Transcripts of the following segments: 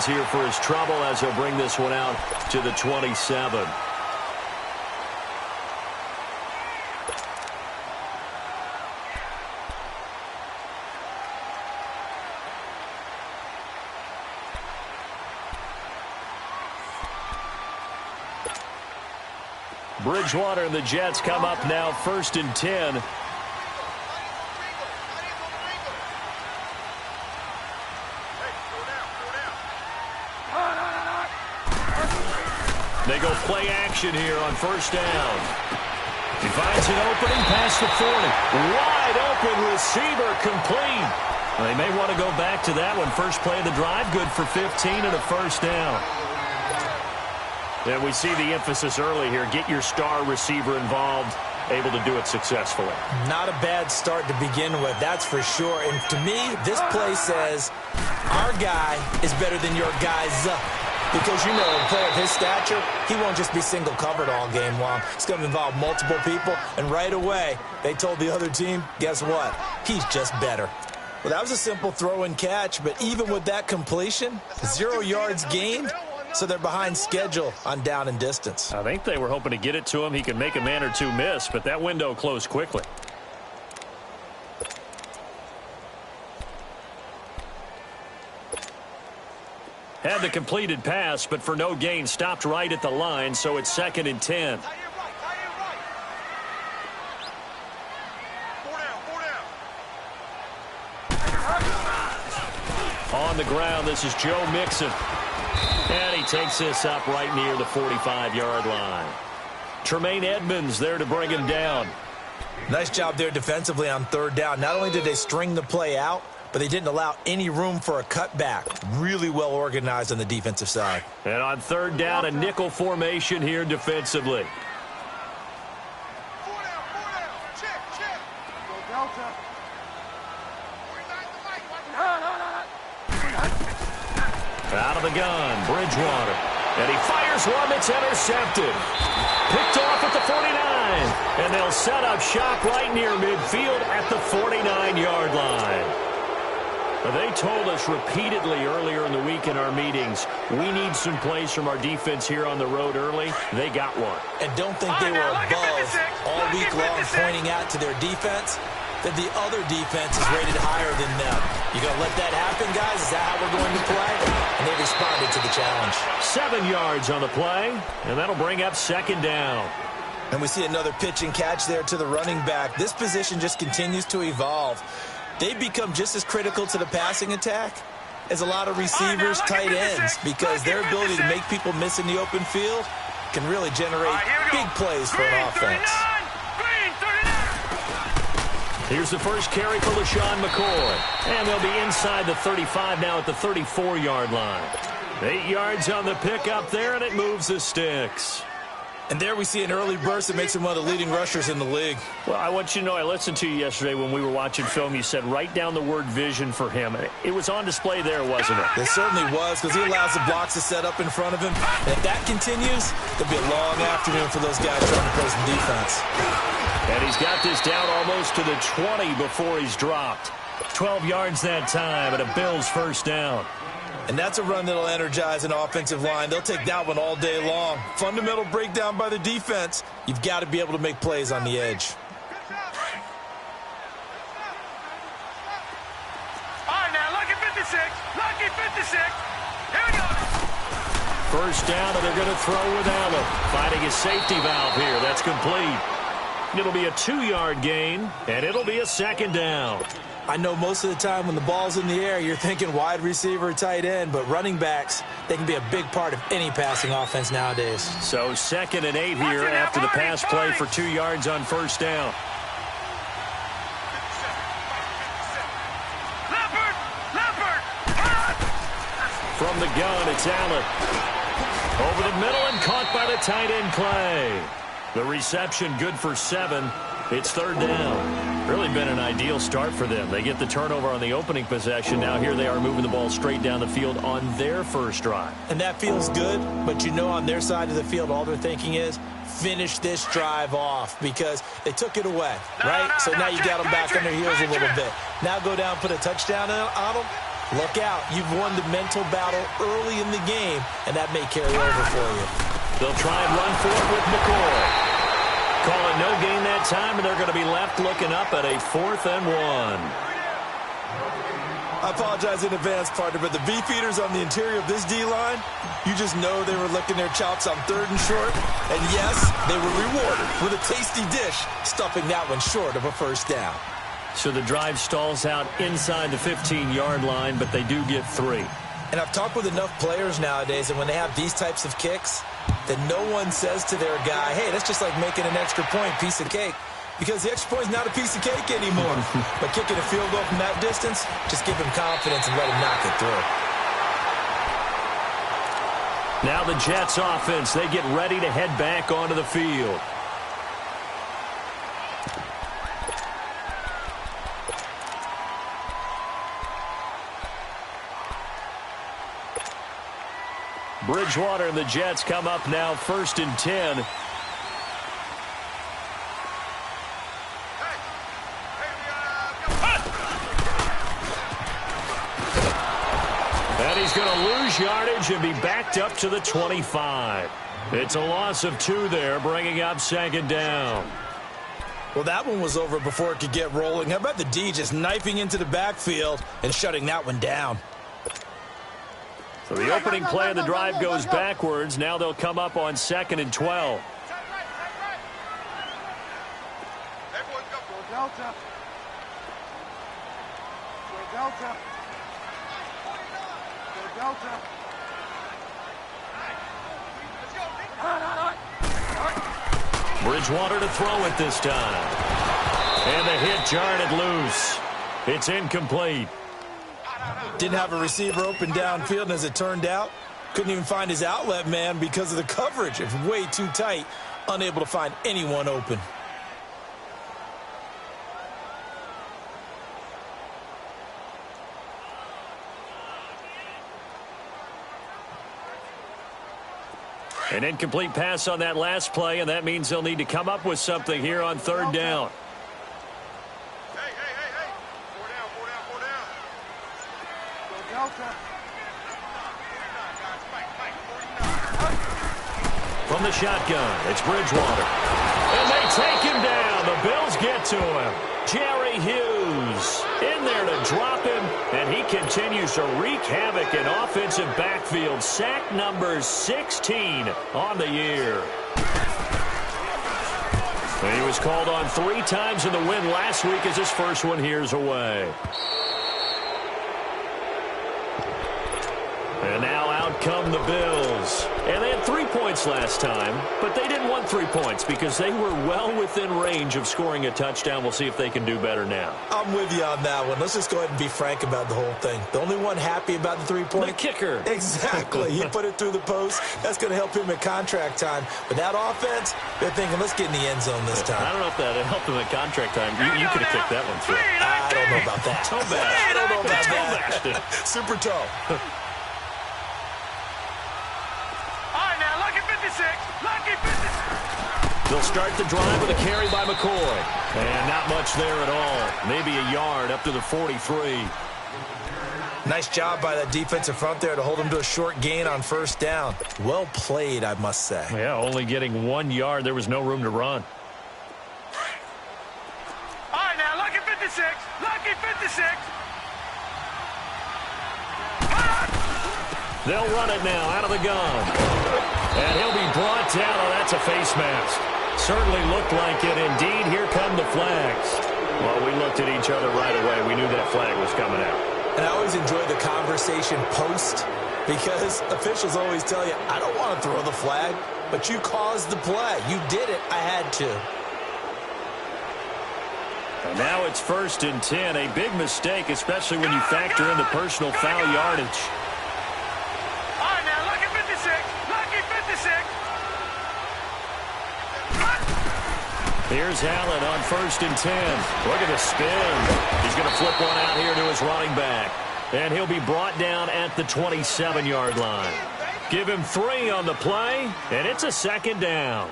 Here for his trouble as he'll bring this one out to the 27. Bridgewater and the Jets come up now 1st and 10. They go play action here on 1st down. He finds an opening past the 40. Wide open receiver complete. Well, they may want to go back to that one. First play of the drive, good for 15 and a 1st down. And we see the emphasis early here. Get your star receiver involved, able to do it successfully. Not a bad start to begin with, that's for sure. And to me, this play says our guy is better than your guy's. Because, you know, a player of his stature, he won't just be single covered all game long. It's going to involve multiple people. And right away, they told the other team, guess what? He's just better. Well, that was a simple throw and catch. But even with that completion, 0 yards gained. So they're behind schedule on down and distance. I think they were hoping to get it to him. He could make a man or two miss, but that window closed quickly. Had the completed pass, but for no gain, stopped right at the line, so it's 2nd and 10. On the ground, this is Joe Mixon. And he takes this up right near the 45-yard line. Tremaine Edmonds there to bring him down. Nice job there defensively on 3rd down. Not only did they string the play out, but they didn't allow any room for a cutback. Really well organized on the defensive side. And on 3rd down, a nickel formation here defensively. Out of the gun, Bridgewater. And he fires one that's intercepted. Picked off at the 49. And they'll set up shop right near midfield at the 49-yard line. They told us repeatedly earlier in the week in our meetings, we need some plays from our defense here on the road early. They got one. And don't think they were above all week long pointing out to their defense that the other defense is rated higher than them. You going to let that happen, guys? Is that how we're going to play? And they responded to the challenge. 7 yards on the play, and that'll bring up 2nd down. And we see another pitch and catch there to the running back. This position just continues to evolve. They become just as critical to the passing attack as a lot of receivers, tight ends, because their ability to make people miss in the open field can really generate big plays for an offense. Here's the first carry for LaShawn McCoy. And they'll be inside the 35 now at the 34-yard line. 8 yards on the pickup there, and it moves the sticks. And there we see an early burst that makes him one of the leading rushers in the league. Well, I want you to know, I listened to you yesterday when we were watching film. You said write down the word vision for him. It was on display there, wasn't it? It certainly was, because he allows the blocks to set up in front of him. And if that continues, there'll be a long afternoon for those guys trying to play some defense. And he's got this down almost to the 20 before he's dropped. 12 yards that time, and a Bills 1st down. And that's a run that'll energize an offensive line. They'll take that one all day long. Fundamental breakdown by the defense. You've got to be able to make plays on the edge. All right, now, lucky 56. Lucky 56. Here we go. 1st down, and they're going to throw with Allen. Finding his safety valve here. That's complete. It'll be a 2-yard gain, and it'll be a 2nd down. I know most of the time when the ball's in the air, you're thinking wide receiver, tight end, but running backs, they can be a big part of any passing offense nowadays. So 2nd and 8 here after the pass play for 2 yards on 1st down. From the gun, it's Allen. Over the middle and caught by the tight end Clay. The reception good for 7. It's 3rd down. Really been an ideal start for them. They get the turnover on the opening possession. Now here they are moving the ball straight down the field on their first drive. And that feels good, but you know on their side of the field all they're thinking is finish this drive off because they took it away, right? So now you got them back on their heels a little bit. Now go down, put a touchdown on them, Look out. You've won the mental battle early in the game, and that may carry over for you. They'll try and run for it with McCoy. Calling no gain that time, and they're going to be left looking up at a 4th and 1. I apologize in advance, partner, but the beefeaters on the interior of this D-line, you just know they were licking their chops on 3rd and short. And yes, they were rewarded with a tasty dish, stuffing that one short of a 1st down. So the drive stalls out inside the 15-yard line, but they do get 3. And I've talked with enough players nowadays, and when they have these types of kicks, that no one says to their guy, hey, that's just like making an extra point, piece of cake. Because the extra point is not a piece of cake anymore. But kicking a field goal from that distance, just give him confidence and let him knock it through. Now the Jets offense, they get ready to head back onto the field. Bridgewater and the Jets come up now 1st and 10. And he's going to lose yardage and be backed up to the 25. It's a loss of 2 there, bringing up 2nd down. Well, that one was over before it could get rolling. How about the D just knifing into the backfield and shutting that one down? So the opening play of the drive goes backwards. Now they'll come up on 2nd and 12. Delta. Delta. Delta. Bridgewater to throw it this time. And the hit jarred it loose. It's incomplete. Didn't have a receiver open downfield, and as it turned out, couldn't even find his outlet man because of the coverage. It's way too tight, unable to find anyone open. An incomplete pass on that last play, and that means they'll need to come up with something here on 3rd down. Hey. 4 down. Go Delta. From the shotgun, it's Bridgewater. And they take him down. The Bills get to him. Jerry Hughes in there to drop him, and he continues to wreak havoc in offensive backfield. Sack number 16 on the year. And he was called on 3 times in the win last week as his first one here's away. And now out come the Bills. And they had 3 points last time, but they didn't want 3 points because they were well within range of scoring a touchdown. We'll see if they can do better now. I'm with you on that one. Let's just go ahead and be frank about the whole thing. The only one happy about the 3-point? The kicker. Exactly. He put it through the post. That's going to help him at contract time. But that offense, they're thinking, let's get in the end zone this time. I don't know if that helped him at contract time. You could have kicked that one through. I don't know about that. Toe bash. I don't know about Toe that. Super toe. Lucky 56. They'll start the drive with a carry by McCoy. And not much there at all. Maybe a yard up to the 43. Nice job by that defensive front there to hold him to a short gain on 1st down. Well played, I must say. Yeah, only getting 1 yard. There was no room to run. All right, now, lucky 56. Lucky 56. They'll run it now out of the gun. And he'll be brought down. Oh, that's a face mask. Certainly looked like it. Indeed, here come the flags. Well, we looked at each other right away. We knew that flag was coming out. And I always enjoy the conversation post because officials always tell you, I don't want to throw the flag, but you caused the play. You did it. I had to. And now it's 1st and 10. A big mistake, especially when you factor in the personal foul yardage. Here's Allen on 1st and 10. Look at the spin. He's going to flip one out here to his running back. And he'll be brought down at the 27-yard line. Give him 3 on the play, and it's a 2nd down.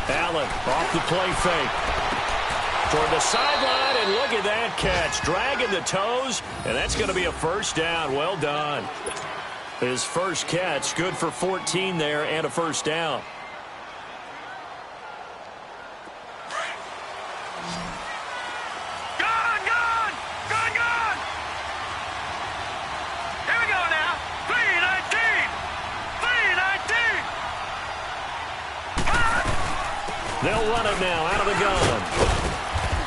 Allen off the play fake. Toward the sideline, and look at that catch. Dragging the toes, and that's going to be a first down. Well done. His first catch, good for 14 there and a first down. They'll run it now out of the gun.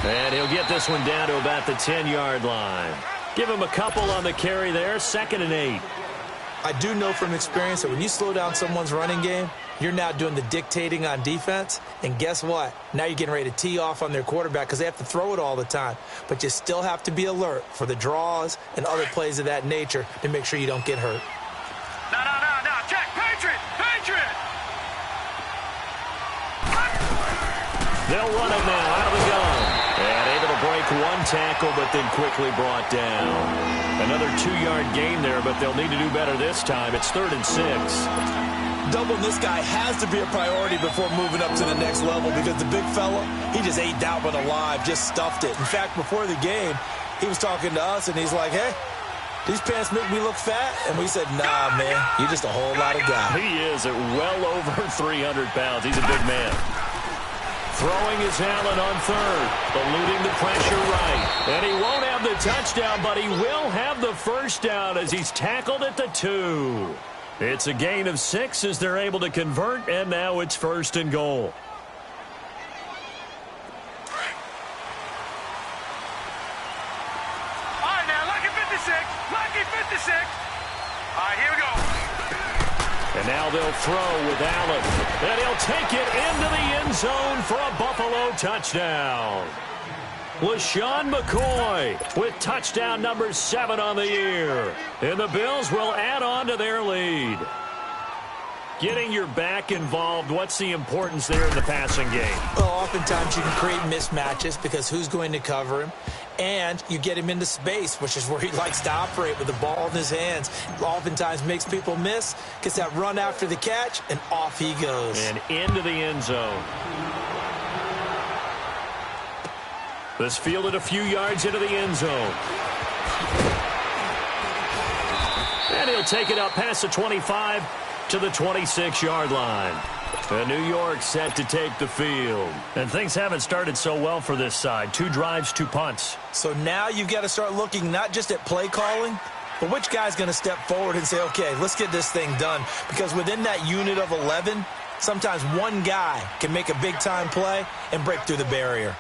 And he'll get this one down to about the 10-yard line. Give him a couple on the carry there, 2nd and 8. I do know from experience that when you slow down someone's running game, you're now doing the dictating on defense. And guess what? Now you're getting ready to tee off on their quarterback because they have to throw it all the time. But you still have to be alert for the draws and other plays of that nature to make sure you don't get hurt. No. Check. Patriot. They'll run it now out of the gun. And able to break one tackle, but then quickly brought down. Another 2-yard gain there, but they'll need to do better this time. It's 3rd and 6. Doubling this guy has to be a priority before moving up to the next level because the big fella, he just ate that one alive, just stuffed it. In fact, before the game, he was talking to us, and he's like, hey, these pants make me look fat? And we said, nah, man, you're just a whole lot of guy. He is at well over 300 pounds. He's a big man. Throwing is Allen on 3rd, eluding the pressure right. And he won't have the touchdown, but he will have the first down as he's tackled at the 2. It's a gain of 6 as they're able to convert, and now it's 1st and goal. All right, now, lucky 56. All right, here we go. And now they'll throw with Allen. And he'll take it into the end zone for a Buffalo touchdown. LaShawn McCoy with touchdown number 7 on the year. And the Bills will add on to their lead. Getting your back involved, what's the importance there in the passing game? Well, oftentimes you can create mismatches because who's going to cover him? And you get him into space, which is where he likes to operate with the ball in his hands. Oftentimes makes people miss, gets that run after the catch, and off he goes. And into the end zone. This fielded a few yards into the end zone. And he'll take it up past the 25 to the 26-yard line. And New York set to take the field. And things haven't started so well for this side. 2 drives, 2 punts. So now you've got to start looking not just at play calling, but which guy's going to step forward and say, okay, let's get this thing done. Because within that unit of 11, sometimes one guy can make a big-time play and break through the barrier.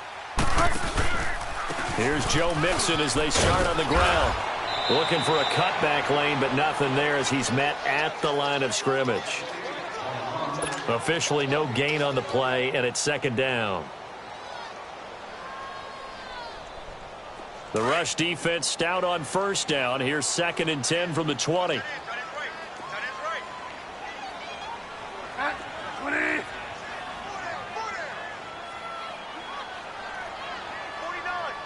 Here's Joe Mixon as they start on the ground. Looking for a cutback lane, but nothing there as he's met at the line of scrimmage. Officially no gain on the play, and it's 2nd down. The rush defense stout on 1st down. Here's 2nd and 10 from the 20. 20.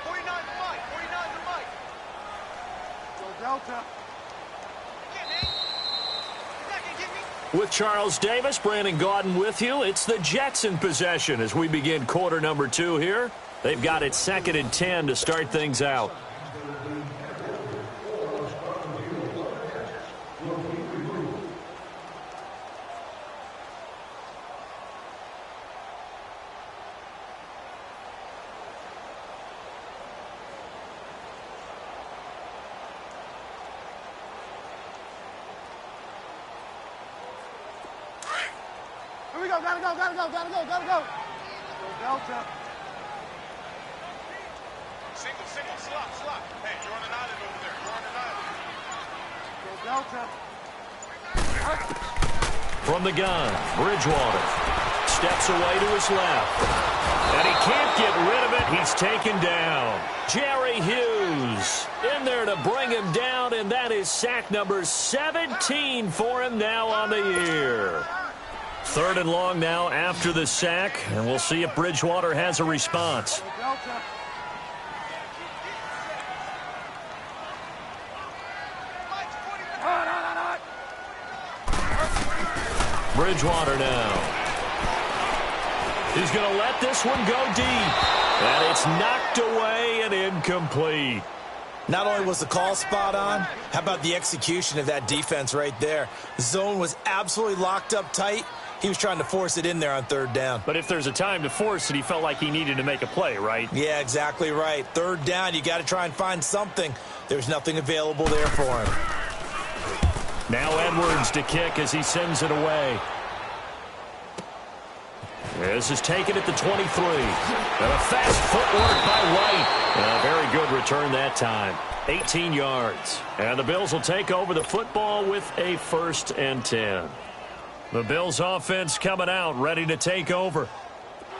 49 to Mike. Go Delta. With Charles Davis, Brandon Gaudin with you. It's the Jets in possession as we begin quarter number 2 here. They've got it 2nd and 10 to start things out. Here we go. Gotta go. Go Delta. Single, slot. Hey, you're on an island over there. Go Delta. From the gun, Bridgewater steps away to his left. And he can't get rid of it. He's taken down. Jerry Hughes in there to bring him down, and that is sack number 17 for him now on the year. 3rd and long now after the sack, and we'll see if Bridgewater has a response. Bridgewater now. He's going to let this one go deep. And it's knocked away and incomplete. Not only was the call spot on, how about the execution of that defense right there? The zone was absolutely locked up tight. He was trying to force it in there on third down. But if there's a time to force it, he felt like he needed to make a play, right? Yeah, exactly right. Third down, you got to try and find something. There's nothing available there for him. Now Edwards to kick as he sends it away. This is taken at the 23. And a fast footwork by White. A very good return that time. 18 yards. And the Bills will take over the football with a 1st and 10. The Bills offense coming out, ready to take over.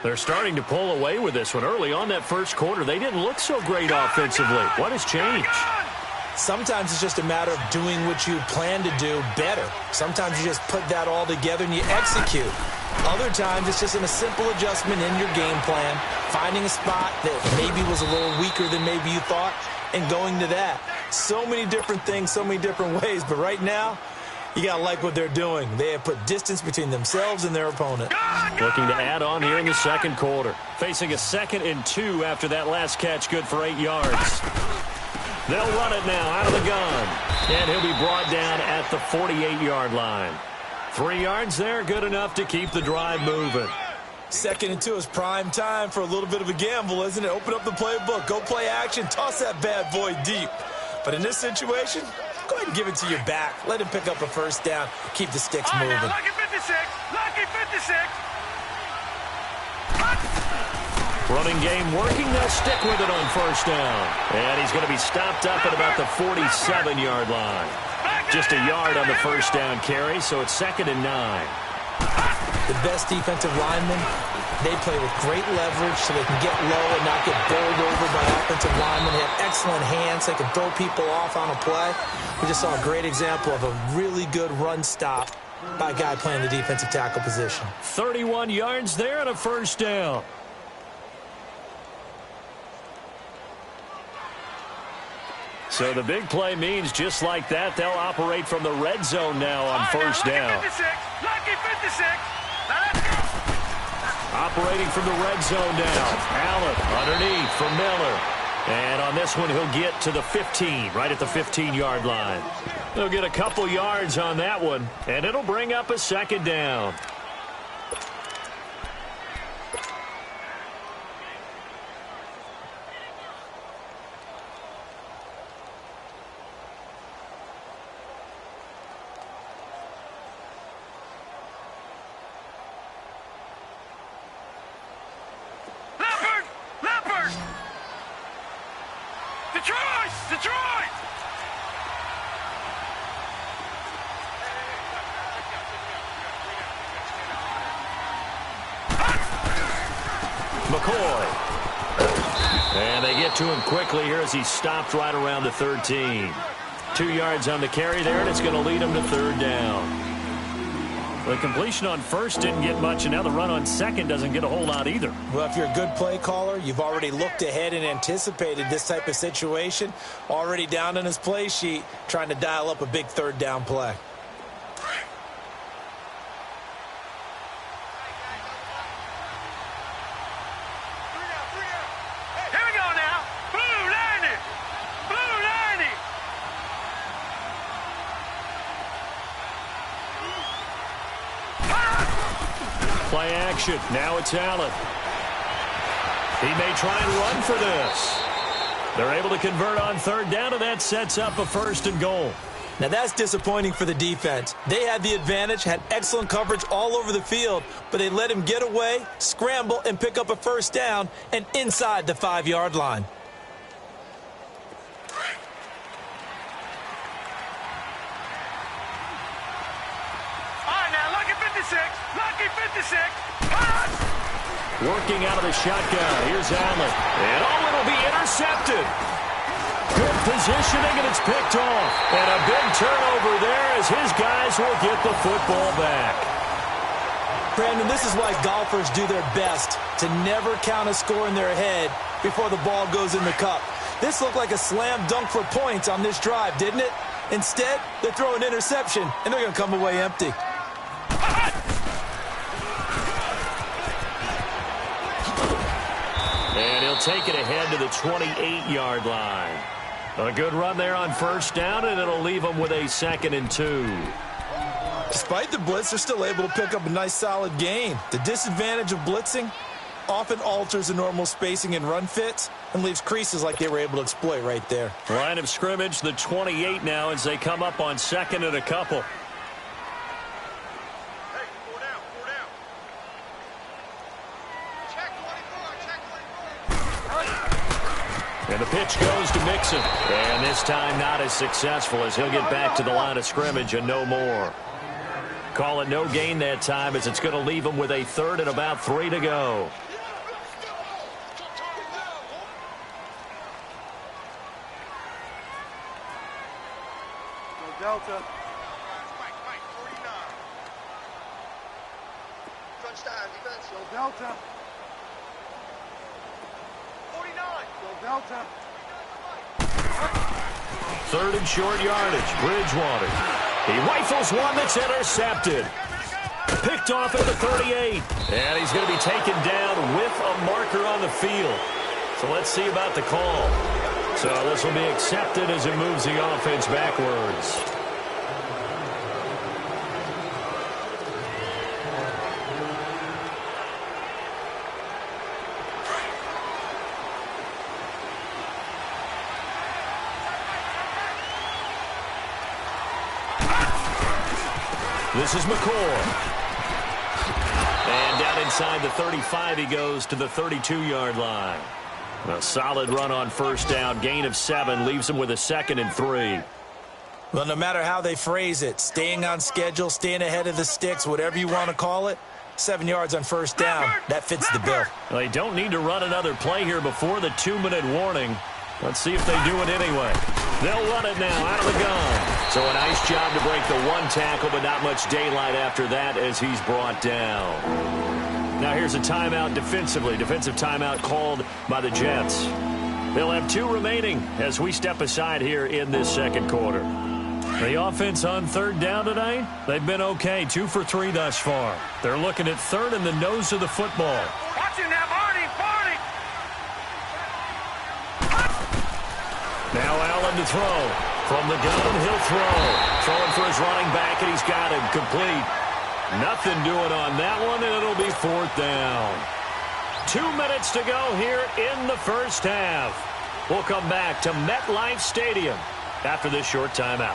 They're starting to pull away with this one. Early on that first quarter, they didn't look so great offensively. What has changed? Sometimes it's just a matter of doing what you plan to do better. Sometimes you just put that all together and you execute. Other times it's just a simple adjustment in your game plan, finding a spot that maybe was a little weaker than maybe you thought, and going to that. So many different things, so many different ways, but right now, you got to like what they're doing. They have put distance between themselves and their opponent. Looking to add on here in the second quarter. Facing a 2nd and 2 after that last catch, good for 8 yards. They'll run it now out of the gun. And he'll be brought down at the 48-yard line. 3 yards there, good enough to keep the drive moving. 2nd and 2 is prime time for a little bit of a gamble, isn't it? Open up the playbook, go play action, toss that bad boy deep. But in this situation, go ahead and give it to your back. Let him pick up a 1st down, keep the sticks moving. Now, lucky 56, lucky 56. Running game working, they'll stick with it on 1st down. And he's going to be stopped up at about the 47-yard line. Just a yard on the 1st down carry, so it's 2nd and 9. The best defensive linemen, they play with great leverage so they can get low and not get bowled over by offensive linemen. They have excellent hands. They can throw people off on a play. We just saw a great example of a really good run stop by a guy playing the defensive tackle position. 31 yards there and a 1st down. So the big play means just like that, they'll operate from the red zone now on 1st down. Lucky 56. Operating from the red zone now. Allen underneath for Miller. And on this one, he'll get to the 15, right at the 15-yard line. They'll get a couple yards on that one, and it'll bring up a 2nd down. Detroit! McCoy. And they get to him quickly here as he stopped right around the 13. 2 yards on the carry there, and it's going to lead him to 3rd down. The completion on 1st didn't get much, and now the run on 2nd doesn't get a whole lot either. Well, if you're a good play caller, you've already looked ahead and anticipated this type of situation. Already down on his play sheet, trying to dial up a big 3rd down play. Here we go now. Blue 90. Blue 90. Play action. Now it's Allen. He may try and run for this. They're able to convert on 3rd down, and that sets up a 1st and goal. Now that's disappointing for the defense. They had the advantage, had excellent coverage all over the field, but they let him get away, scramble, and pick up a 1st down, and inside the 5-yard line. Lucky 56. Working out of the shotgun. Here's Allen. And it'll be intercepted. Good positioning, and it's picked off. And a big turnover there as his guys will get the football back. Brandon, this is why golfers do their best to never count a score in their head before the ball goes in the cup. This looked like a slam dunk for points on this drive, didn't it? Instead, they throw an interception, and they're going to come away empty. take it ahead to the 28-yard line. A good run there on first down, and it'll leave them with a 2nd and 2. Despite the blitz, they're still able to pick up a nice, solid gain. The disadvantage of blitzing often alters the normal spacing and run fits and leaves creases like they were able to exploit right there. Line of scrimmage, the 28 now, as they come up on 2nd and a couple. And the pitch goes to Mixon. And this time not as successful as he'll get back to the line of scrimmage and no more. Call it no gain that time as it's going to leave him with a 3rd and about 3 to go. Delta. Mike, 49. Front side, defense. Go Delta. 49. Go Delta. 3rd and short yardage. Bridgewater. He rifles one that's intercepted. Picked off at the 38. And he's going to be taken down with a marker on the field. So let's see about the call. So this will be accepted as it moves the offense backwards. This is McCoy. And down inside the 35 he goes to the 32-yard line. A solid run on first down. Gain of 7 leaves him with a 2nd and 3. Well, no matter how they phrase it, staying on schedule, staying ahead of the sticks, whatever you want to call it, 7 yards on first down, that fits the bill. Well, they don't need to run another play here before the 2-minute warning. Let's see if they do it anyway. They'll run it now out of the gun. So a nice job to break the 1 tackle, but not much daylight after that as he's brought down. Now here's a timeout defensively. Defensive timeout called by the Jets. They'll have 2 remaining as we step aside here in this 2nd quarter. The offense on 3rd down tonight, they've been okay. 2 for 3 thus far. They're looking at 3rd and the nose of the football. Watch him now, Barney. Now Allen to throw. From the gun, he'll throw. Throwing for his running back, and he's got him complete. Nothing doing on that one, and it'll be 4th down. 2 minutes to go here in the first half. We'll come back to MetLife Stadium after this short timeout.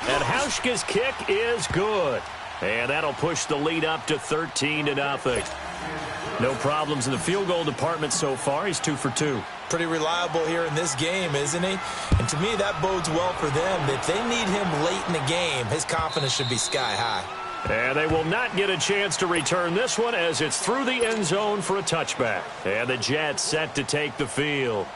And Hauschka's kick is good. And that'll push the lead up to 13-0. No problems in the field goal department so far. He's 2 for 2. Pretty reliable here in this game, isn't he? And to me, that bodes well for them. If they need him late in the game, his confidence should be sky high. And they will not get a chance to return this one as it's through the end zone for a touchback. And the Jets set to take the field.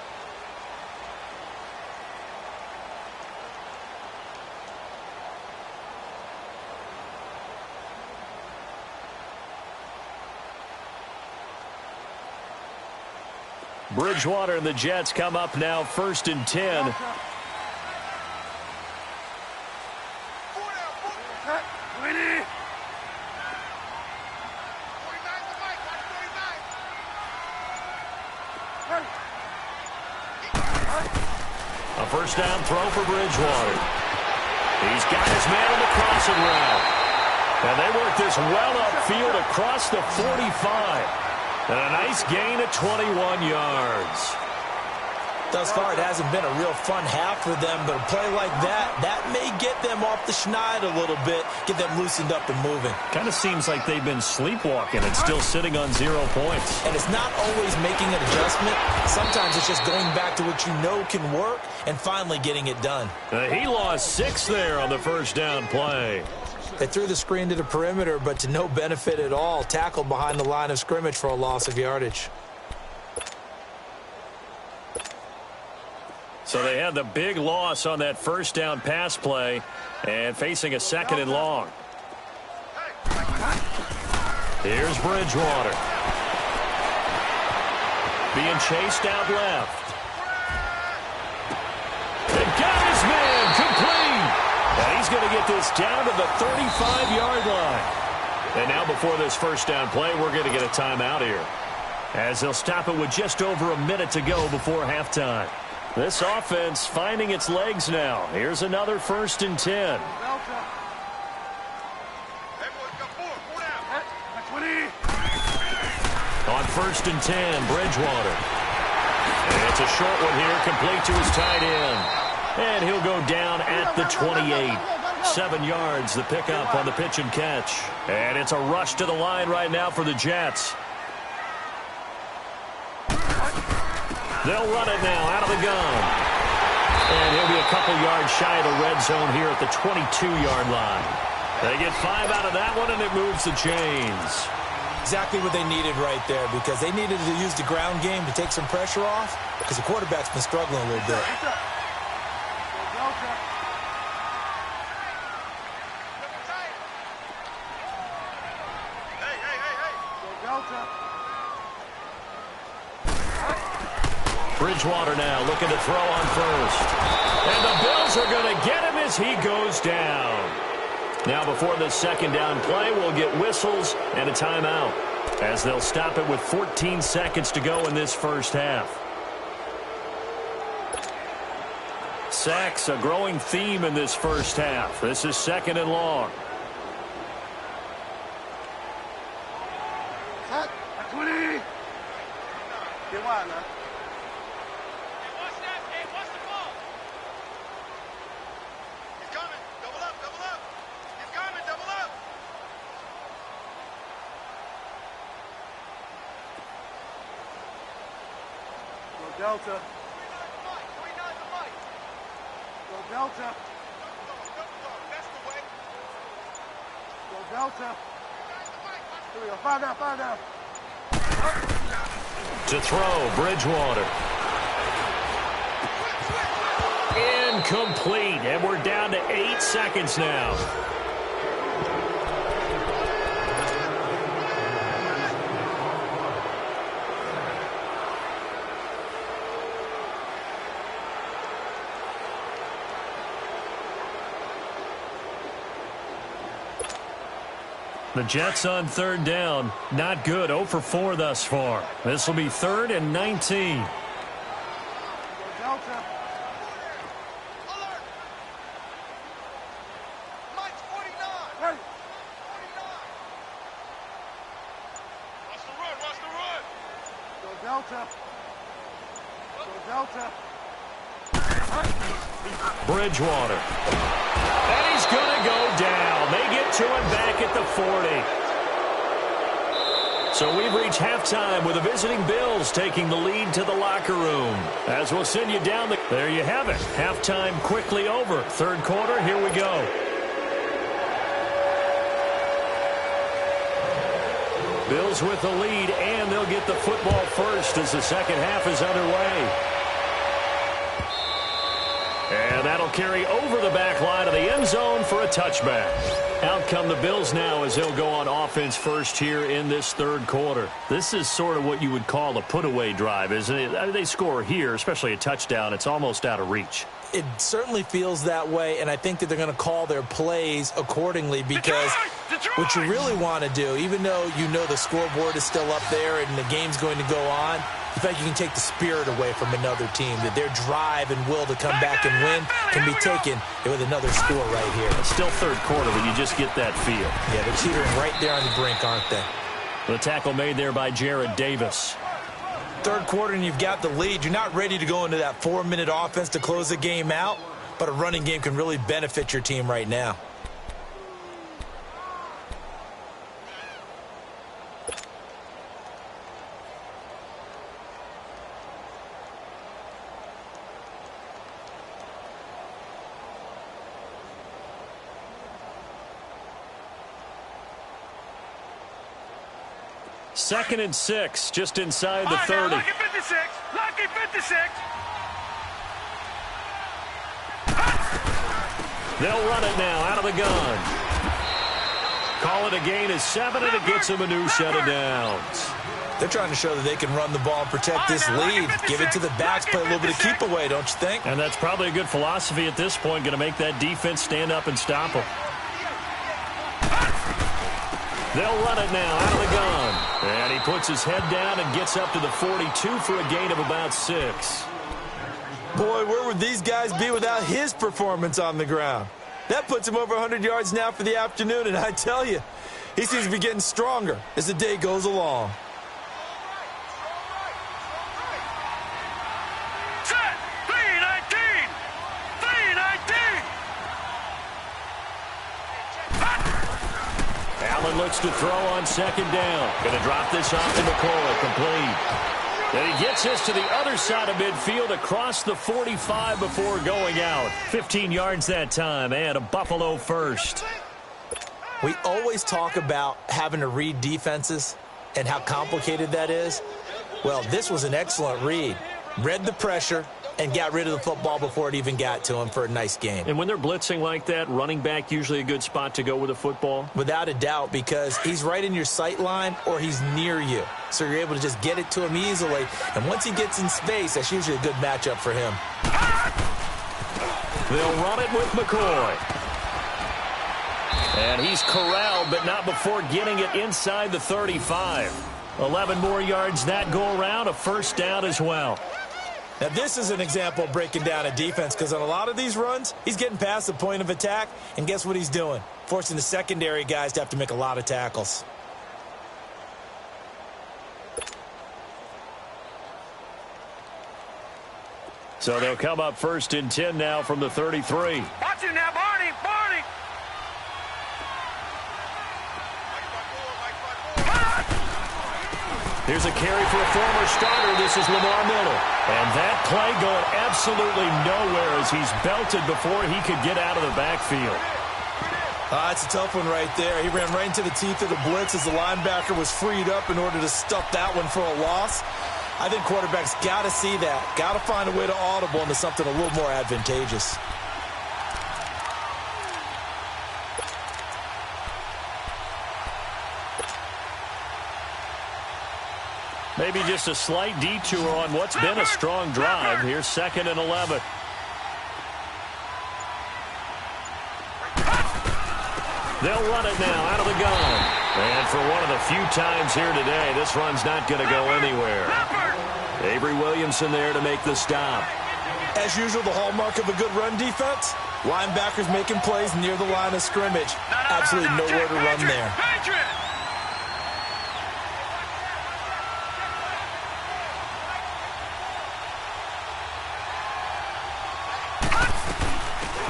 Bridgewater and the Jets come up now 1st and 10. A first down throw for Bridgewater. He's got his man on the crossing route. And they work this well upfield across the 45. And a nice gain of 21 yards. Thus far, it hasn't been a real fun half for them, but a play like that may get them off the schneid a little bit, get them loosened up and moving. Kind of seems like they've been sleepwalking and still sitting on 0 points. And it's not always making an adjustment. Sometimes it's just going back to what you know can work and finally getting it done. He lost 6 there on the first down play. They threw the screen to the perimeter, but to no benefit at all. Tackled behind the line of scrimmage for a loss of yardage. So they had the big loss on that first down pass play and facing a 2nd and long. Here's Bridgewater. Being chased out left. They got He's going to get this down to the 35-yard line. And now before this first down play, we're going to get a timeout here, as they'll stop it with just over a minute to go before halftime. This offense finding its legs now. Here's another 1st and 10. On 1st and 10, Bridgewater. And it's a short one here, complete to his tight end. And he'll go down at the 28. 7 yards, the pickup on the pitch and catch. And it's a rush to the line right now for the Jets. They'll run it now out of the gun. And he'll be a couple yards shy of the red zone here at the 22-yard line. They get 5 out of that one, and it moves the chains. Exactly what they needed right there, because they needed to use the ground game to take some pressure off, because the quarterback's been struggling a little bit. Bridgewater now looking to throw on first. And the Bills are going to get him as he goes down. Now before the second down play, we'll get whistles and a timeout, as they'll stop it with 14 seconds to go in this first half. Sacks, a growing theme in this first half. This is 2nd and long. Delta. Go Delta. Go Delta. Here we go. 5 down, 5 down. To throw, Bridgewater. Incomplete, and we're down to 8 seconds now. The Jets on 3rd down. Not good. 0 for 4 thus far. This will be 3rd and 19. Delta. Mike's 49. Ready. 49. Watch the run. Go Delta. Go Delta. Bridgewater. And he's going to go down. They get to him back at the 40. So we've reached halftime with the visiting Bills taking the lead to the locker room. As we'll send you down. There you have it. Halftime quickly over. 3rd quarter, here we go. Bills with the lead, and they'll get the football first as the second half is underway. And that'll carry over the back line of the end zone for a touchback. Out come the Bills now as they'll go on offense first here in this 3rd quarter. This is sort of what you would call a put-away drive, isn't it? They score here, especially a touchdown. It's almost out of reach. It certainly feels that way, and I think that they're going to call their plays accordingly, because what you really want to do, even though you know the scoreboard is still up there and the game's going to go on, in fact, you can take the spirit away from another team, that their drive and will to come back and win can be taken with another score right here. It's still 3rd quarter, but you just get that feel. Yeah, they're teetering right there on the brink, aren't they? The tackle made there by Jared Davis. 3rd quarter and you've got the lead. You're not ready to go into that 4-minute offense to close the game out, but a running game can really benefit your team right now. Second and 6, just inside the 30. Lucky 56. Lucky 56. They'll run it now out of the gun. Call it a gain of 7, and it gets them a new set of downs. They're trying to show that they can run the ball and protect this lead. Give it to the backs, play a little bit of keep away, don't you think? And that's probably a good philosophy at this point, going to make that defense stand up and stop them. They'll run it now out of the gun. And he puts his head down and gets up to the 42 for a gain of about 6. Boy, where would these guys be without his performance on the ground? That puts him over 100 yards now for the afternoon, and I tell you, he seems to be getting stronger as the day goes along. Set! 319! 319! Allen looks to throw on second down. Going to drop this off to McCoy, complete. And he gets this to the other side of midfield across the 45 before going out. 15 yards that time, and a Buffalo first. We always talk about having to read defenses and how complicated that is. Well, this was an excellent read. Read the pressure and got rid of the football before it even got to him for a nice game. And when they're blitzing like that, running back usually a good spot to go with a football? Without a doubt, because he's right in your sight line or he's near you. So you're able to just get it to him easily. And once he gets in space, that's usually a good matchup for him. They'll run it with McCoy. And he's corralled, but not before getting it inside the 35. 11 more yards that go around, a first down as well. Now, this is an example of breaking down a defense, because on a lot of these runs, he's getting past the point of attack, and guess what he's doing? Forcing the secondary guys to have to make a lot of tackles. So they'll come up first and 10 now from the 33. Watch him now, Barney! Barney! Here's a carry for a former starter. This is Lamar Miller. And that play going absolutely nowhere as he's belted before he could get out of the backfield. It's a tough one right there. He ran right into the teeth of the blitz as the linebacker was freed up in order to stuff that one for a loss. I think quarterbacks got to see that. Got to find a way to audible into something a little more advantageous. Maybe just a slight detour on what's been a strong drive. Here's 2nd and 11. They'll run it now out of the gun. And for one of the few times here today, this run's not going to go anywhere. Avery Williamson there to make the stop. As usual, the hallmark of a good run defense, linebackers making plays near the line of scrimmage. Absolutely nowhere to run there.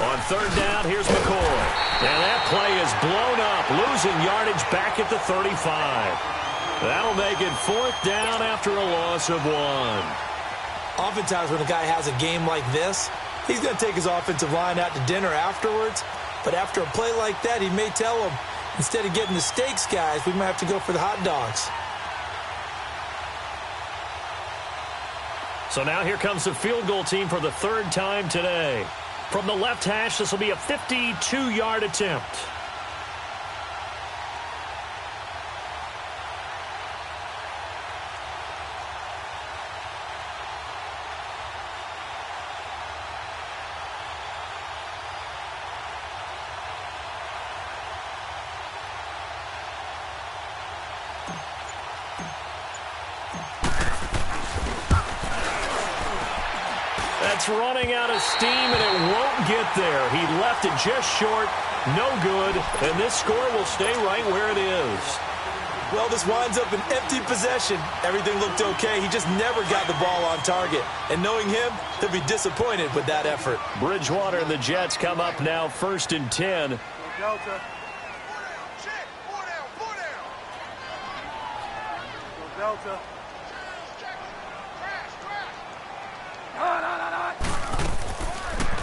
On 3rd down, here's McCoy. And that play is blown up, losing yardage back at the 35. That'll make it 4th down after a loss of 1. Oftentimes when a guy has a game like this, he's going to take his offensive line out to dinner afterwards. But after a play like that, he may tell them, instead of getting the steaks, guys, we might have to go for the hot dogs. So now here comes the field goal team for the 3rd time today. From the left hash, this will be a 52-yard attempt. That's running out of steam, and it won't get there. He left it just short, no good, and this score will stay right where it is. Well, this winds up an empty possession. Everything looked okay. He just never got the ball on target. And knowing him, he'll be disappointed with that effort. Bridgewater and the Jets come up now 1st and 10. Delta. Check. 4 down. 4 down. Delta.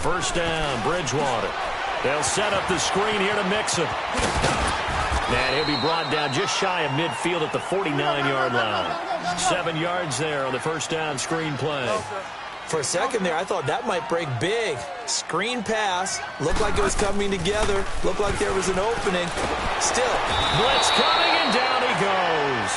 First down, Bridgewater. They'll set up the screen here to Mixon. And he'll be brought down just shy of midfield at the 49-yard line. 7 yards there on the first down screen play. For a second there, I thought that might break big. Screen pass. Looked like it was coming together. Looked like there was an opening. Still. Blitz coming, and down he goes.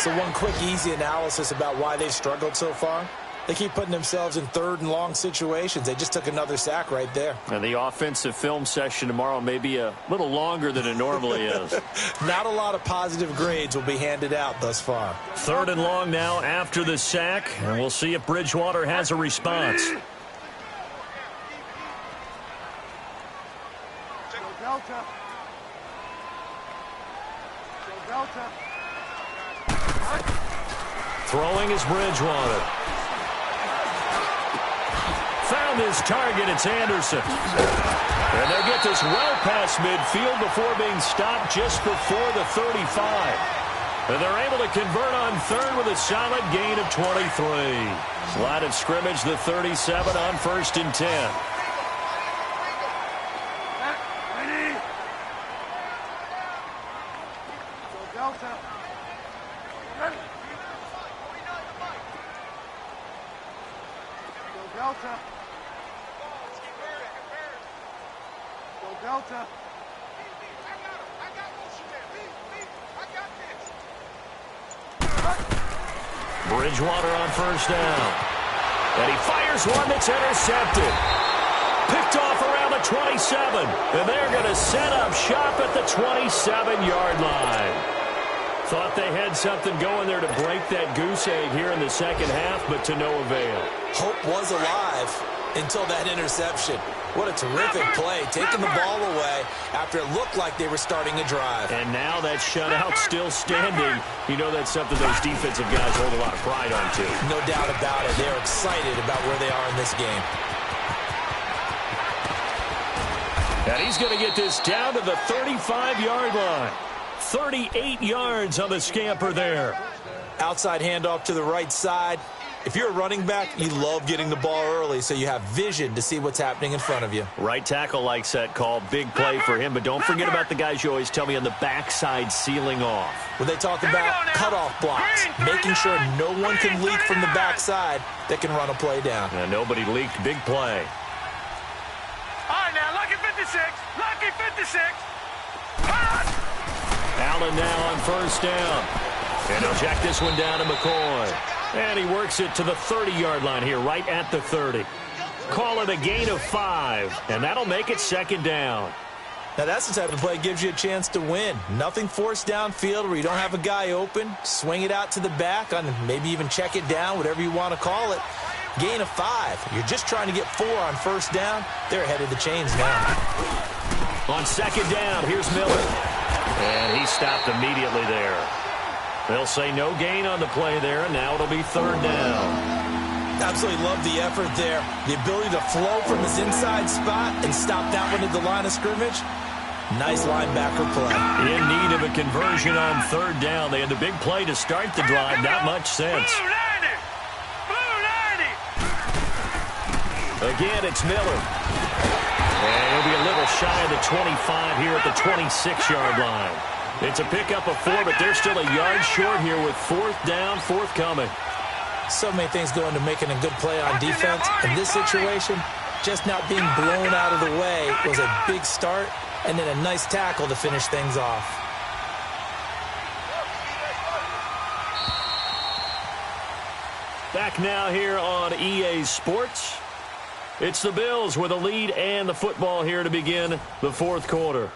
So one quick, easy analysis about why they've struggled so far. They keep putting themselves in third and long situations. They just took another sack right there. And the offensive film session tomorrow may be a little longer than it normally is. Not a lot of positive grades will be handed out thus far. Third and long now after the sack, and we'll see if Bridgewater has a response. Delta. Delta. Throwing is Bridgewater. Found his target. It's Anderson. And they get this well past midfield before being stopped just before the 35. And they're able to convert on third with a solid gain of 23. Line of scrimmage, the 37 on 1st and 10. Ready. Delta. Ready. Delta. Delta. I got motion there. I got this. Bridgewater on 1st down. And he fires one that's intercepted. Picked off around the 27. And they're going to set up shop at the 27-yard line. Thought they had something going there to break that goose egg here in the second half, but to no avail. Hope was alive until that interception. What a terrific play, taking the ball away after it looked like they were starting a drive. And now that shutout still standing. You know that's something those defensive guys hold a lot of pride on, too. No doubt about it. They're excited about where they are in this game. And he's going to get this down to the 35-yard line. 38 yards on the scamper there. Outside handoff to the right side. If you're a running back, you love getting the ball early so you have vision to see what's happening in front of you. Right tackle likes that call. Big play for him. But don't forget about the guys you always tell me on the backside sealing off. When they talk about cutoff blocks, making sure no one can leak from the backside that can run a play down. And nobody leaked. Big play. All right, now, lucky 56. Lucky 56. Allen now on 1st down. And he'll jack this one down to McCoy. And he works it to the 30-yard line here, right at the 30. Call it a gain of 5, and that'll make it 2nd down. Now, that's the type of play that gives you a chance to win. Nothing forced downfield where you don't have a guy open. Swing it out to the back, on maybe even check it down, whatever you want to call it. Gain of 5. You're just trying to get 4 on 1st down. They're ahead of the chains now. On 2nd down, here's Miller. And he stopped immediately there. They'll say no gain on the play there, and now it'll be 3rd down. Absolutely love the effort there. The ability to flow from his inside spot and stop that one at the line of scrimmage. Nice linebacker play. In need of a conversion on 3rd down. They had the big play to start the drive. Not much sense. Blue 90. Again, it's Miller. And he'll be a little shy of the 25 here at the 26-yard line. It's a pickup of 4, but they're still a yard short here with 4th down, forthcoming. So many things go into making a good play on defense. In this situation, just not being blown out of the way was a big start, and then a nice tackle to finish things off. Back now here on EA Sports. It's the Bills with a lead and the football here to begin the 4th quarter.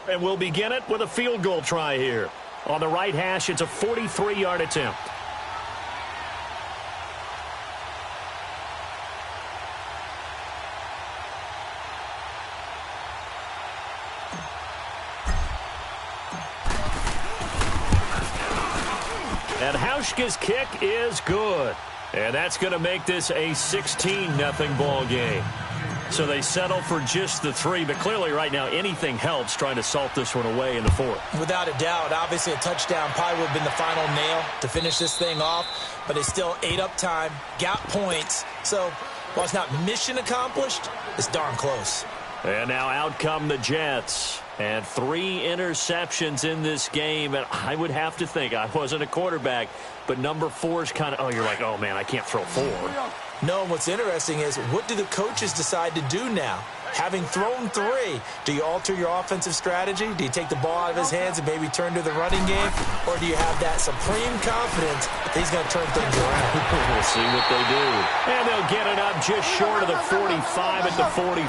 And we'll begin it with a field goal try here. On the right hash, it's a 43-yard attempt. And Hauschka's kick is good. And that's going to make this a 16-0 ball game. So they settle for just the 3, but clearly right now anything helps trying to salt this one away in the 4th. Without a doubt, obviously a touchdown probably would have been the final nail to finish this thing off, but they still ate up time, got points. So while it's not mission accomplished, it's darn close. And now out come the Jets. And 3 interceptions in this game. And I would have to think, I wasn't a quarterback, but number 4 is kind of, you're like, oh, man, I can't throw 4. No, what's interesting is what do the coaches decide to do now? Having thrown 3, do you alter your offensive strategy? Do you take the ball out of his hands and maybe turn to the running game? Or do you have that supreme confidence that he's going to turn things around? We'll see what they do. And they'll get it up just short of the 45 at the 44.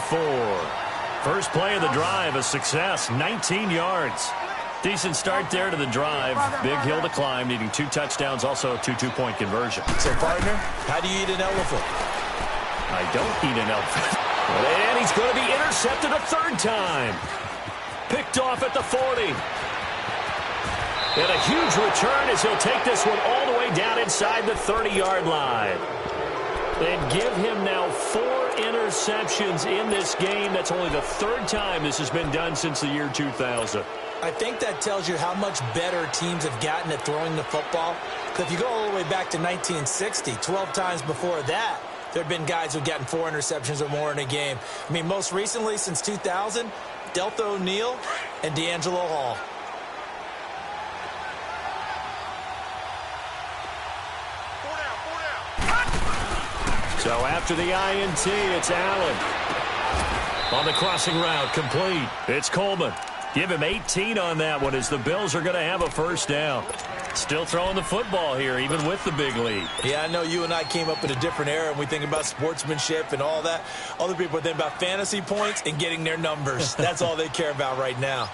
First play of the drive, a success, 19 yards. Decent start there to the drive. Big hill to climb, needing 2 touchdowns, also a 2 two-point conversion. So, partner, how do you eat an elephant? I don't eat an elephant. And he's going to be intercepted a 3rd time. Picked off at the 40. And a huge return as he'll take this one all the way down inside the 30-yard line. And give him now 4 interceptions in this game. That's only the 3rd time this has been done since the year 2000. I think that tells you how much better teams have gotten at throwing the football. Because if you go all the way back to 1960, 12 times before that, there have been guys who've gotten 4 interceptions or more in a game. I mean, most recently, since 2000, Delta O'Neal and D'Angelo Hall. So after the INT, it's Allen. On the crossing route, complete. It's Coleman. Give him 18 on that one as the Bills are going to have a first down. Still throwing the football here, even with the big lead. Yeah, I know you and I came up in a different era, and we think about sportsmanship and all that. Other people think about fantasy points and getting their numbers. That's all they care about right now.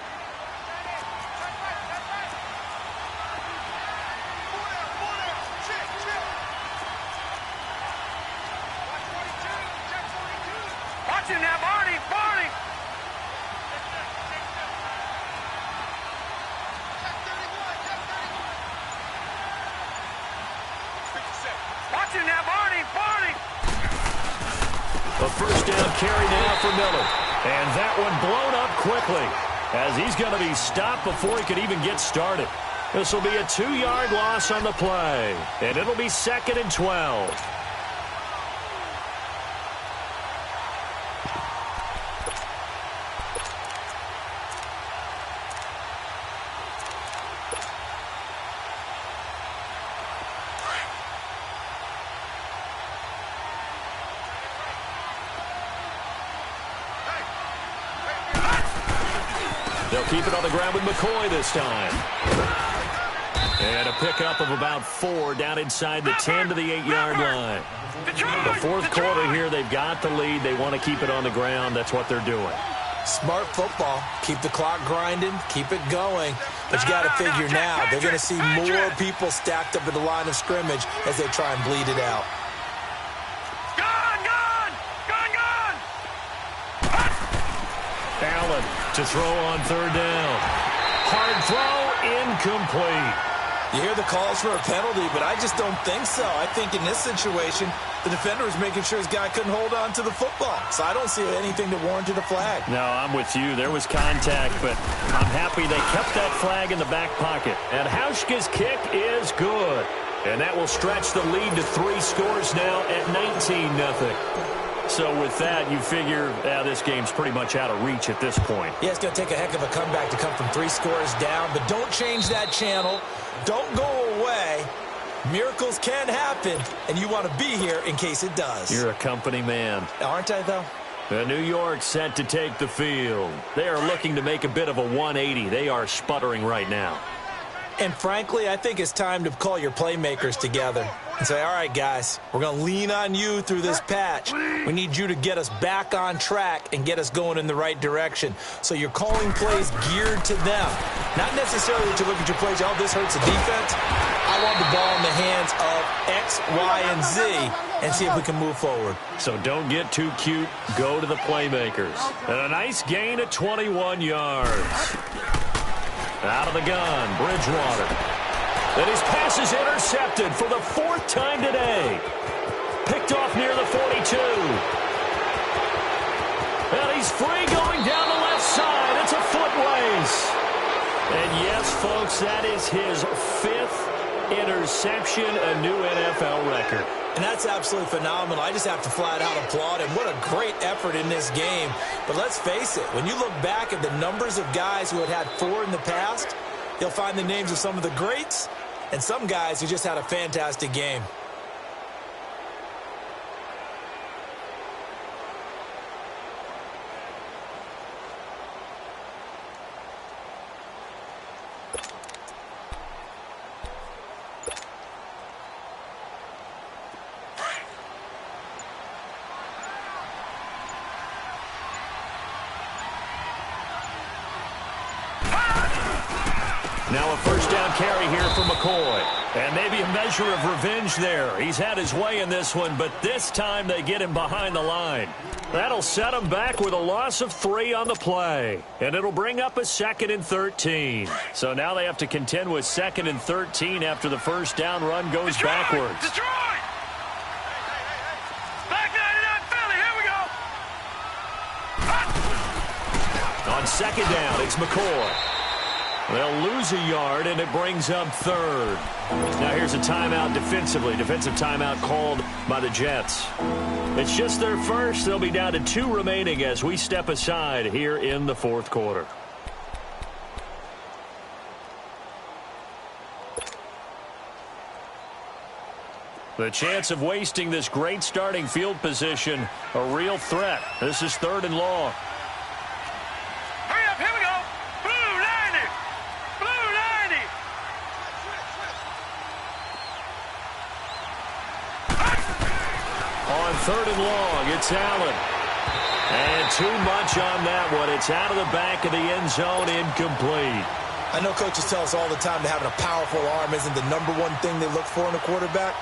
Watch him now, Barney, Barney. Watch him now, Barney, Barney. A first down carry now for Miller. And that one blown up quickly as he's going to be stopped before he could even get started. This will be a 2-yard loss on the play. And it'll be 2nd and 12. They'll keep it on the ground with McCoy this time. And a pickup of about 4 down inside the 10 to the 8-yard line. The 4th quarter here, they've got the lead. They want to keep it on the ground. That's what they're doing. Smart football. Keep the clock grinding. Keep it going. But you got to figure now, they're going to see more people stacked up at the line of scrimmage as they try and bleed it out. Allen to throw on 3rd down. Hard throw, incomplete. You hear the calls for a penalty, but I just don't think so. I think in this situation, the defender was making sure his guy couldn't hold on to the football. So I don't see anything that warranted a flag. No, I'm with you. There was contact, but I'm happy they kept that flag in the back pocket. And Hauschka's kick is good. And that will stretch the lead to 3 scores now at 19-0. So with that, you figure this game's pretty much out of reach at this point. Yeah, it's going to take a heck of a comeback to come from 3 scores down, but don't change that channel. Don't go away. Miracles can happen, and you want to be here in case it does. You're a company man. Aren't I, though? New York set to take the field. They are looking to make a bit of a 180. They are sputtering right now. And frankly, I think it's time to call your playmakers together and say, all right, guys, we're going to lean on you through this patch. We need you to get us back on track and get us going in the right direction. So you're calling plays geared to them. Not necessarily to look at your plays, oh, this hurts the defense. I want the ball in the hands of X, Y, and Z and see if we can move forward. So don't get too cute. Go to the playmakers. And a nice gain at 21 yards. Out of the gun, Bridgewater. And his pass is intercepted for the 4th time today. Picked off near the 42. And he's free going down the left side. It's a foot race. And yes, folks, that is his 5th interception, a new NFL record. And that's absolutely phenomenal. I just have to flat out applaud him. What a great effort in this game. But let's face it, when you look back at the numbers of guys who had 4 in the past, you'll find the names of some of the greats and some guys who just had a fantastic game. Now a first down carry here for McCoy. And maybe a measure of revenge there. He's had his way in this one, but this time they get him behind the line. That'll set him back with a loss of 3 on the play. And it'll bring up a 2nd and 13. So now they have to contend with 2nd and 13 after the first down run goes backwards. Detroit! Back 99 Philly, here we go! On 2nd down, it's McCoy. They'll lose a yard, and it brings up 3rd. Now here's a timeout defensively. Defensive timeout called by the Jets. It's just their first. They'll be down to 2 remaining as we step aside here in the 4th quarter. The chance of wasting this great starting field position, a real threat. This is 3rd and long. Hurry up, here we go! Blue 90! Blue 90! On 3rd and long, it's Allen. And too much on that one. It's out of the back of the end zone, incomplete. I know coaches tell us all the time that having a powerful arm isn't the #1 thing they look for in a quarterback.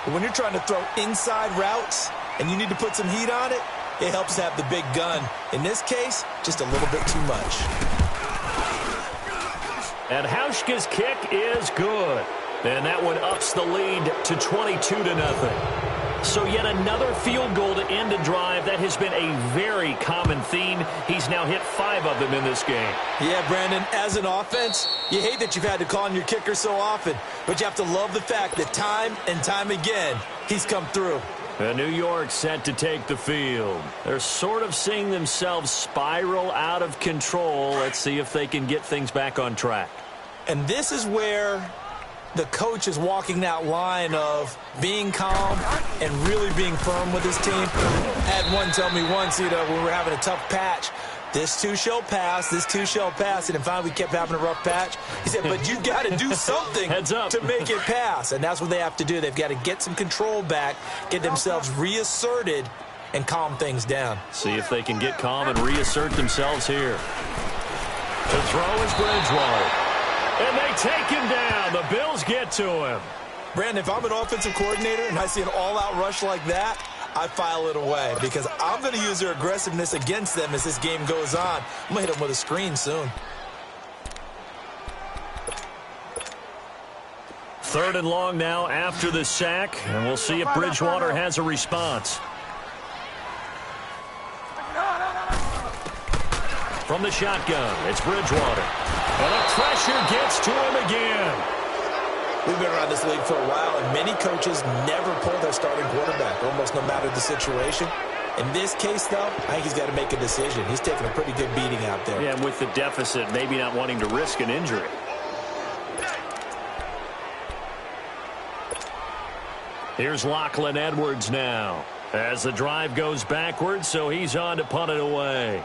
But when you're trying to throw inside routes and you need to put some heat on it, it helps to have the big gun. In this case, just a little bit too much. And Hauschka's kick is good. And that one ups the lead to 22-0. So yet another field goal to end a drive. That has been a very common theme. He's now hit 5 of them in this game. Yeah, Brandon, as an offense, you hate that you've had to call on your kicker so often, but you have to love the fact that time and time again, he's come through. And New York set to take the field. They're sort of seeing themselves spiral out of control. Let's see if they can get things back on track. And this is where the coach is walking that line of being calm and really being firm with his team. I had one tell me once, when we were having a tough patch, this too shall pass, this too shall pass. And finally we kept having a rough patch. He said, but you got to do something Heads up. to make it pass. And that's what they have to do. They've got to get some control back, get themselves reasserted, and calm things down. See if they can get calm and reassert themselves here. To throw is Bridgewater. And they take him down. The Bills get to him. Brandon, if I'm an offensive coordinator and I see an all-out rush like that, I file it away because I'm going to use their aggressiveness against them as this game goes on. I'm going to hit them with a screen soon. 3rd and long now after the sack, and we'll see if Bridgewater has a response. From the shotgun, it's Bridgewater. And the pressure gets to him again. We've been around this league for a while, and many coaches never pull their starting quarterback, almost no matter the situation. In this case, though, I think he's got to make a decision. He's taking a pretty good beating out there. Yeah, and with the deficit, maybe not wanting to risk an injury. Here's Lachlan Edwards now. As the drive goes backwards, so he's on to punt it away.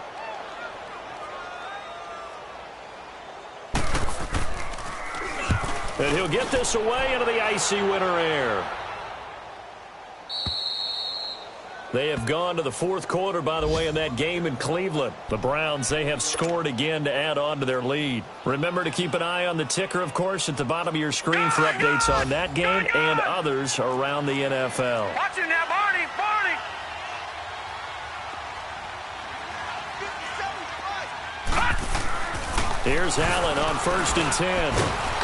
And he'll get this away into the icy winter air. They have gone to the 4th quarter, by the way, in that game in Cleveland. The Browns, they have scored again to add on to their lead. Remember to keep an eye on the ticker, of course, at the bottom of your screen for updates on that game and others around the NFL. Watch it now, Barney! Barney! Here's Allen on 1st and 10.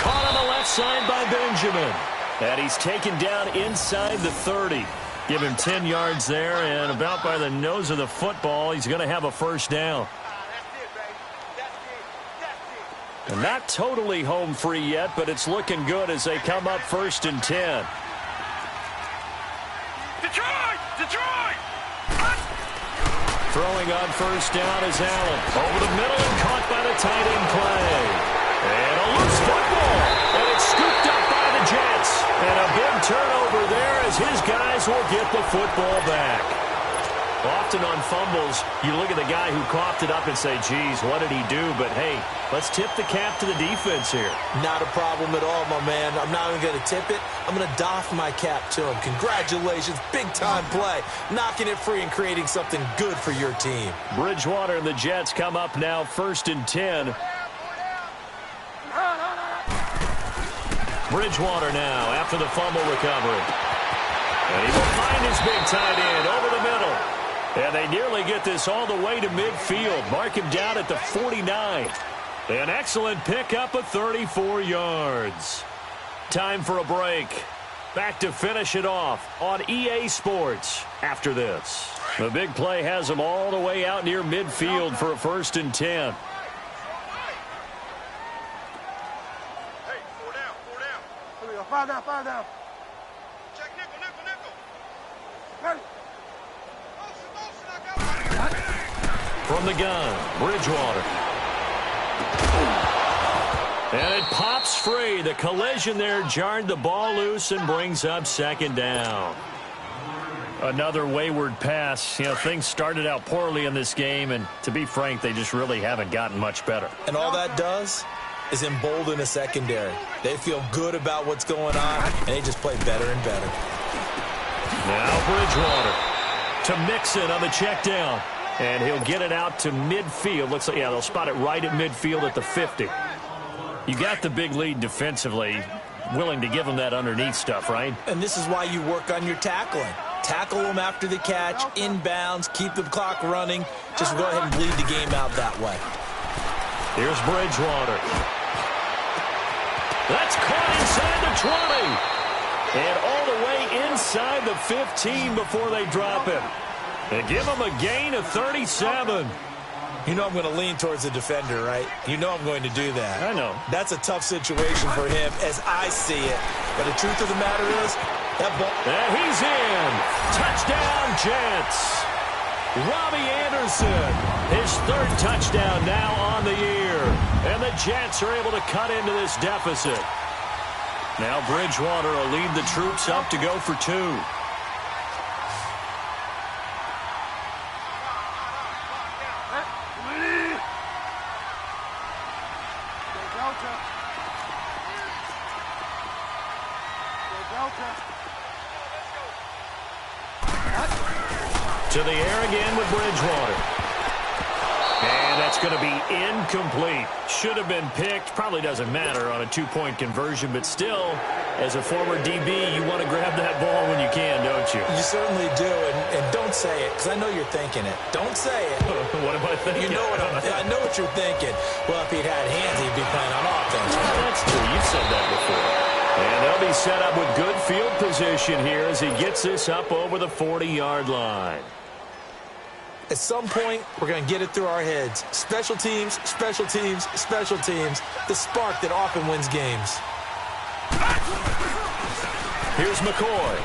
Caught on the left side by Benjamin. And he's taken down inside the 30. Give him 10 yards there, and about by the nose of the football, he's going to have a first down. And not totally home free yet, but it's looking good as they come up 1st and 10. Detroit! Detroit! Throwing on 1st down is Allen. Over the middle and caught by the tight end play. And a loose football. And it's scooped up by the Jets. And a big turnover there as his guys will get the football back. Often on fumbles, you look at the guy who coughed it up and say, geez, what did he do? But, hey, let's tip the cap to the defense here. Not a problem at all, my man. I'm not even going to tip it. I'm going to doff my cap to him. Congratulations. Big-time play. Knocking it free and creating something good for your team. Bridgewater and the Jets come up now 1st and 10. Bridgewater now after the fumble recovery. And he will find his big tight end over the middle. And they nearly get this all the way to midfield. Mark him down at the 49. An excellent pickup of 34 yards. Time for a break. Back to finish it off on EA Sports after this. The big play has them all the way out near midfield for a 1st and 10. Hey, 4 down, 4 down. Here we go, 5 down, 5 down. Check nickel, nickel, nickel. Ready. Motion, I got it. From the gun, Bridgewater. And it pops free. The collision there jarred the ball loose and brings up 2nd down. Another wayward pass. You know, things started out poorly in this game, and to be frank, they just really haven't gotten much better. And all that does is embolden a secondary. They feel good about what's going on, and they just play better and better. Now Bridgewater to Mixon on the check down. And he'll get it out to midfield. Looks like, yeah, they'll spot it right at midfield at the 50. You got the big lead defensively, willing to give them that underneath stuff, right? And this is why you work on your tackling. Tackle them after the catch, inbounds, keep the clock running. Just go ahead and bleed the game out that way. Here's Bridgewater. That's caught inside the 20. And all the way inside the 15 before they drop him. They give him a gain of 37. You know I'm going to lean towards the defender, right? You know I'm going to do that. I know. That's a tough situation for him as I see it. But the truth of the matter is, that ball... And he's in. Touchdown, Jets. Robbie Anderson, his 3rd touchdown now on the year. And the Jets are able to cut into this deficit. Now Bridgewater will lead the troops up to go for 2. To the air again with Bridgewater. And that's going to be incomplete. Should have been picked. Probably doesn't matter on a 2-point conversion, but still, as a former DB, you want to grab that ball when you can, don't you? You certainly do, and don't say it, because I know you're thinking it. Don't say it. What am I thinking? You know what I know what you're thinking. Well, if he'd had hands, he'd be playing on offense. That's true. You've said that before. And they'll be set up with good field position here as he gets this up over the 40-yard line. At some point, we're going to get it through our heads. Special teams, special teams, special teams. The spark that often wins games. Here's McCoy.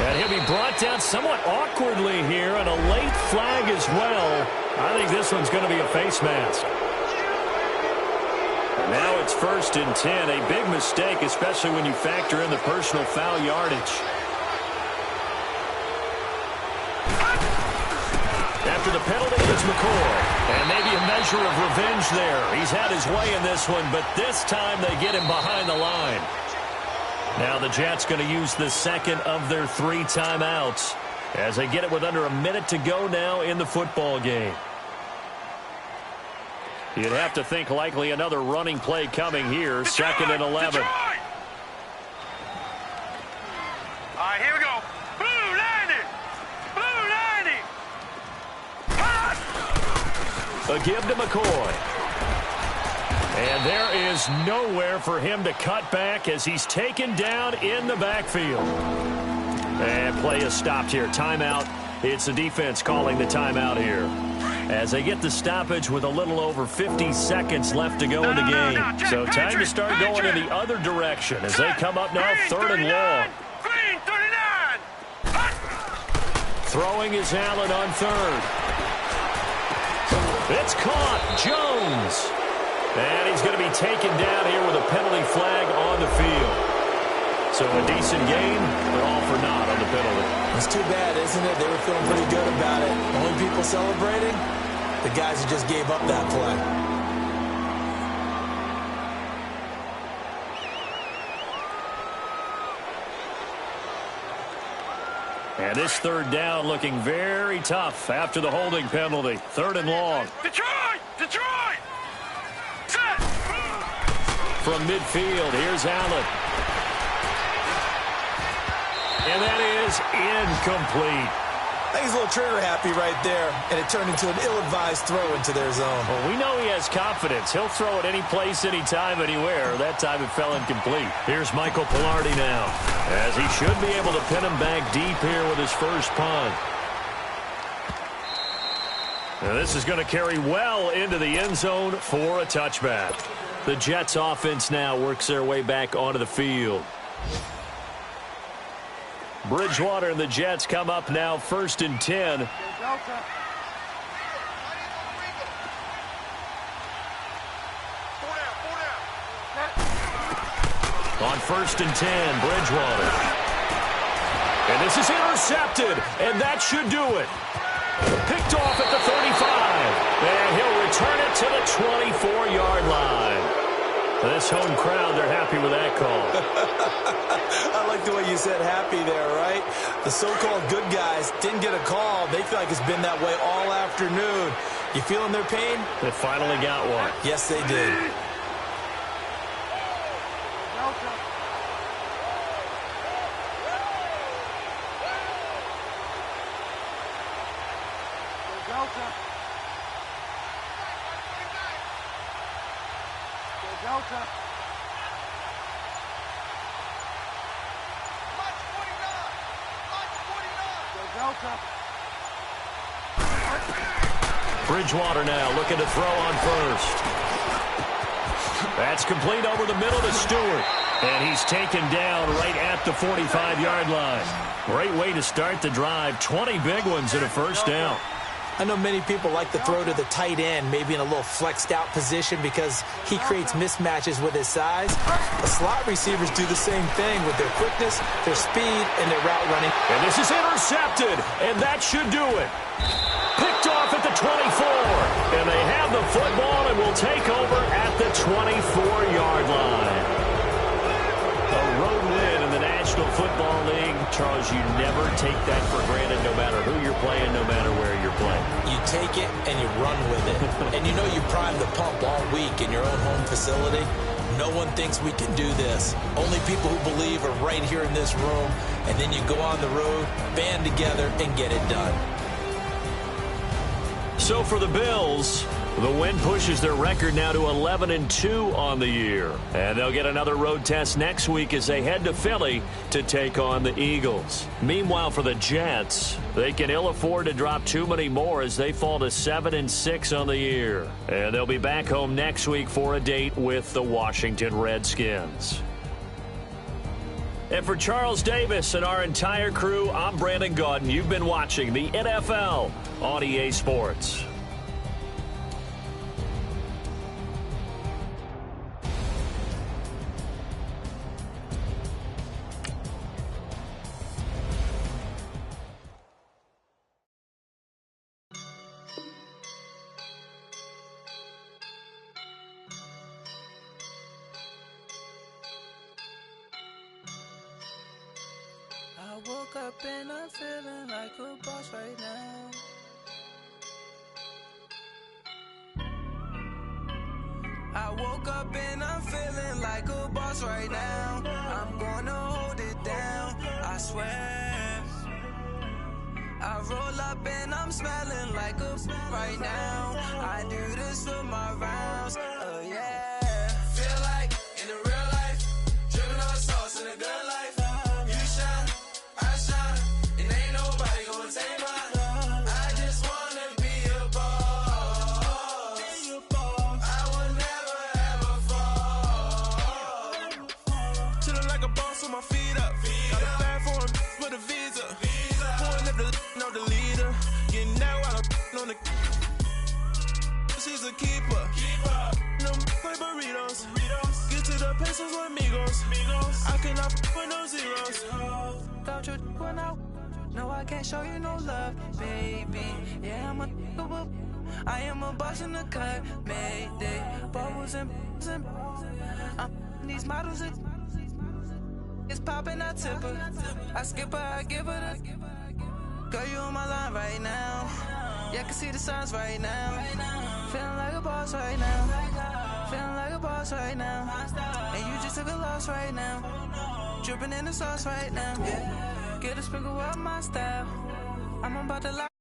And he'll be brought down somewhat awkwardly here, and a late flag as well. I think this one's going to be a face mask. Now it's 1st and 10. A big mistake, especially when you factor in the personal foul yardage. After the penalty, it's McCoy. And maybe a measure of revenge there. He's had his way in this one, but this time they get him behind the line. Now the Jets going to use the 2nd of their 3 timeouts as they get it with under a minute to go now in the football game. You'd have to think likely another running play coming here. 2nd and 11. All right, here we go. Blue 90. Blue 90. A give to McCoy. And there is nowhere for him to cut back as he's taken down in the backfield. And play is stopped here. Timeout. It's the defense calling the timeout here, as they get the stoppage with a little over 50 seconds left to go in the game. So time to start going in the other direction as they come up now 3rd and long. Green 39. Throwing is Allen on 3rd. It's caught. Jones. And he's going to be taken down here with a penalty flag on the field. So a decent game, but all for naught on the penalty. It's too bad, isn't it? They were feeling pretty good about it. Only people celebrating, the guys who just gave up that play. And this 3rd down looking very tough after the holding penalty. 3rd and long. Detroit! Detroit! Set! from midfield. Here's Allen. And that is incomplete. I think he's a little trigger happy right there, and it turned into an ill-advised throw into their zone. Well, we know he has confidence. He'll throw it any place, anytime, anywhere. That time it fell incomplete. Here's Michael Pilardi now, as he should be able to pin him back deep here with his first punt. Now this is going to carry well into the end zone for a touchback. The Jets offense now works their way back onto the field. Bridgewater and the Jets come up now 1st and 10. On 1st and 10, Bridgewater. And this is intercepted, and that should do it. Picked off at the 35, and he'll return it to the 24-yard line. This home crowd, they're happy with that call. I like the way you said happy there, right? The so-called good guys didn't get a call. They feel like it's been that way all afternoon. You feeling their pain? They finally got one. Yes, they did. Bridgewater now looking to throw on first. That's complete over the middle to Stewart. And he's taken down right at the 45-yard line. Great way to start the drive. 20 big ones in a first down. I know many people like to throw to the tight end, maybe in a little flexed out position because he creates mismatches with his size. The slot receivers do the same thing with their quickness, their speed, and their route running. And this is intercepted, and that should do it. Picked off at the 24, and they have the football and will take over at the 24-yard line. A road win in the National Football League. Charles, you never take that for granted no matter who you're playing, no matter where you're playing. You take it and you run with it. And you know you prime the pump all week in your own home facility. No one thinks we can do this. Only people who believe are right here in this room. And then you go on the road, band together, and get it done. So for the Bills, the win pushes their record now to 11-2 on the year. And they'll get another road test next week as they head to Philly to take on the Eagles. Meanwhile, for the Jets, they can ill afford to drop too many more as they fall to 7-6 on the year. And they'll be back home next week for a date with the Washington Redskins. And for Charles Davis and our entire crew, I'm Brandon Gaudin. You've been watching the NFL on EA Sports. I woke up and I'm feeling like a boss right now. I woke up and I'm feeling like a boss right now. I'm gonna hold it down, I swear. I roll up and I'm smelling like a right now. I do this for my rounds, oh yeah. Feel like in the real life, dripping on sauce in a good life. She's a keeper. No burritos. Get to the pesos with amigos. I cannot with no zeros. Thought you went out. No, I can't show you no love, baby. Yeah, I am a boss in the cut. Mayday. Bubbles and these models. It's popping, I tip her. I skip her, I give her the. Girl, you on my line right now. Yeah, I can see the signs right now. Feeling like a boss right now. Feeling like a boss right now. took a loss right now. Dripping in the sauce right now. Get a sprinkle up my style. I'm about to lock.